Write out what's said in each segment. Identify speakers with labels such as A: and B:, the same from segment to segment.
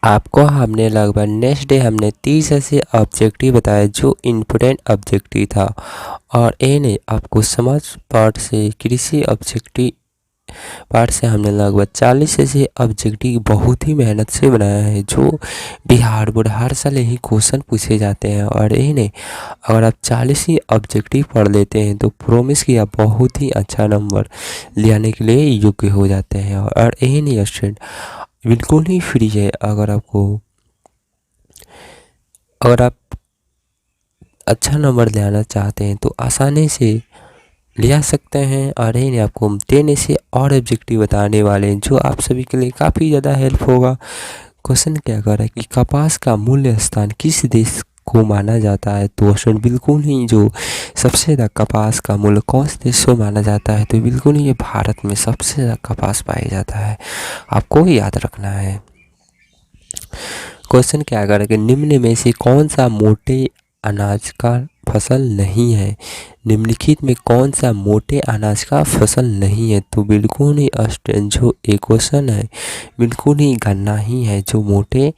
A: आपको हमने लगभग नेक्स्ट डे हमने 30 ऐसे ऑब्जेक्टिव बताए जो इम्पोर्टेंट ऑब्जेक्टिव था। और ए ने आपको समाज पार्ट से कृषि ऑब्जेक्टिव पार्ट से हमने लगभग 40 ऐसे ऑब्जेक्टिव बहुत ही मेहनत से बनाया है जो बिहार बोर्ड हर साल यही क्वेश्चन पूछे जाते हैं। और ए ने अगर आप 40 ही ऑब्जेक्टिव पढ़ लेते हैं तो प्रॉमिस किया बहुत ही अच्छा नंबर ले के लिए योग्य हो जाते हैं। और ए ने स्टूडेंट बिल्कुल ही फ्री है। अगर आप अच्छा नंबर लाना चाहते हैं तो आसानी से ले सकते हैं। और ये आपको 10 से और ऑब्जेक्टिव बताने वाले हैं जो आप सभी के लिए काफ़ी ज़्यादा हेल्प होगा। क्वेश्चन क्या कर रहा है कि कपास का मूल्य स्थान किस देश को माना जाता है। तो क्वेश्चन बिल्कुल ही जो सबसे ज़्यादा कपास का मूल्य कौन से देश को माना जाता है तो बिल्कुल ही ये भारत में सबसे ज़्यादा कपास पाया जाता है, आपको याद रखना है। क्वेश्चन क्या कर रहा है कि निम्न में से कौन सा मोटे अनाज का फसल नहीं है। निम्नलिखित में कौन सा मोटे अनाज का फसल नहीं है। तो बिल्कुल ही जो एक क्वेश्चन है बिल्कुल ही गन्ना ही है जो मोटे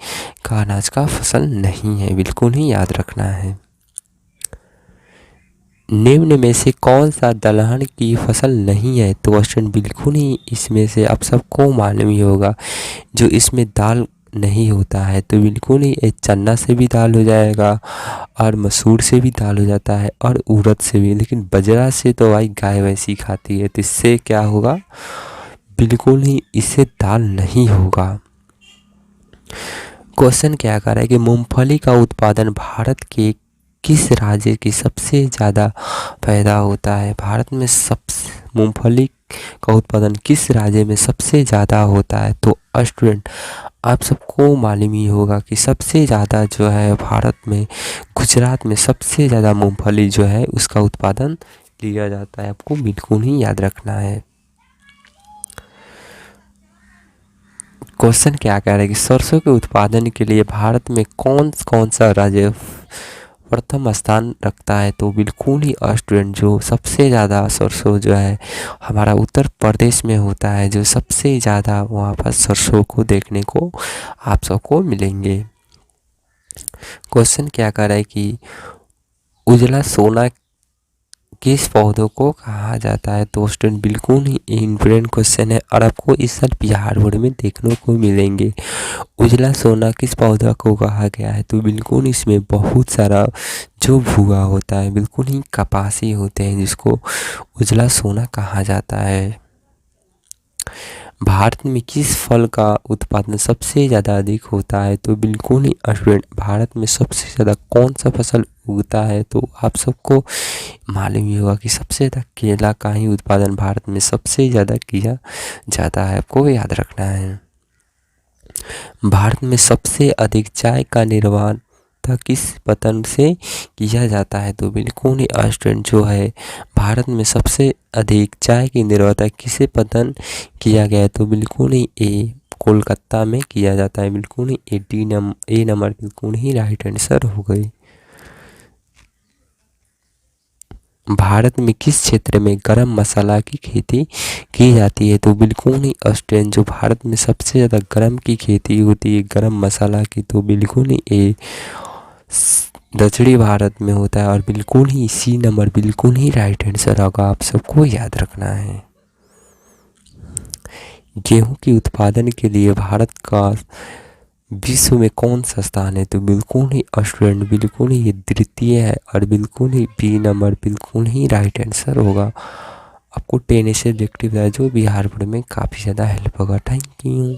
A: का अनाज का फसल नहीं है, बिल्कुल ही याद रखना है। निम्न में से कौन सा दलहन की फसल नहीं है। तो क्वेश्चन बिल्कुल ही इसमें से आप सबको मालूम ही होगा जो इसमें दाल नहीं होता है। तो बिल्कुल ही एक चना से भी दाल हो जाएगा और मसूर से भी दाल हो जाता है और उड़द से भी, लेकिन बजरा से तो भाई गाय वैसी खाती है तो इससे क्या होगा, बिल्कुल ही इससे दाल नहीं होगा। क्वेश्चन क्या कर रहा है कि मूंगफली का उत्पादन भारत के किस राज्य की सबसे ज़्यादा पैदा होता है। भारत में सबसे मूंगफली का उत्पादन किस राज्य में सबसे ज़्यादा होता है। तो स्टूडेंट आप सबको मालूम ही होगा कि सबसे ज़्यादा जो है भारत में गुजरात में सबसे ज़्यादा मूंगफली जो है उसका उत्पादन लिया जाता है, आपको बिल्कुल ही याद रखना है। क्वेश्चन क्या कह रहा है कि सरसों के उत्पादन के लिए भारत में कौन कौन सा राज्य प्रथम स्थान रखता है। तो बिल्कुल ही स्टूडेंट जो सबसे ज़्यादा सरसों जो है हमारा उत्तर प्रदेश में होता है, जो सबसे ज़्यादा वहाँ पर सरसों को देखने को आप सबको मिलेंगे। क्वेश्चन क्या कर रहा है कि उजला सोना किस पौधों को कहा जाता है। तो स्टूडेंट बिल्कुल ही इम्पोर्टेंट क्वेश्चन है और आपको इस साल बिहार बोर्ड में देखने को मिलेंगे। उजला सोना किस पौधा को कहा गया है। तो बिल्कुल इसमें बहुत सारा जो भूआ होता है बिल्कुल ही कपासी होते हैं जिसको उजला सोना कहा जाता है। भारत में किस फल का उत्पादन सबसे ज़्यादा अधिक होता है। तो बिल्कुल ही स्टूडेंट भारत में सबसे ज़्यादा कौन सा फसल उगता है। तो आप सबको मालूम ही होगा कि सबसे ज़्यादा केला का ही उत्पादन भारत में सबसे ज़्यादा किया जाता है, आपको याद रखना है। भारत में सबसे अधिक चाय का निर्माण किस पतन से किया जाता है। तो बिल्कुल ही स्टूडेंट जो है भारत में सबसे अधिक चाय की निर्माता किसे पतन किया गया है। तो बिल्कुल ही ए कोलकाता में किया जाता है, बिल्कुल ही ए नंबर बिल्कुल ही राइट आंसर हो गई। भारत में किस क्षेत्र में गरम मसाला की खेती की जाती है। तो बिल्कुल ही स्टूडेंट जो भारत में सबसे ज़्यादा गरम की खेती होती है गरम मसाला की, तो बिल्कुल ही ए दक्षिणी भारत में होता है और बिल्कुल ही सी नंबर बिल्कुल ही राइट आंसर होगा, आप सबको याद रखना है। गेहूं के उत्पादन के लिए भारत का विश्व में कौन सा स्थान है। तो बिल्कुल ही स्टूडेंट बिल्कुल ही ये द्वितीय है और बिल्कुल ही बी नंबर बिल्कुल ही राइट आंसर होगा। आपको 10 से ऑब्जेक्टिव है जो बिहार बोर्ड में काफ़ी ज़्यादा हेल्प होगा। Thank you.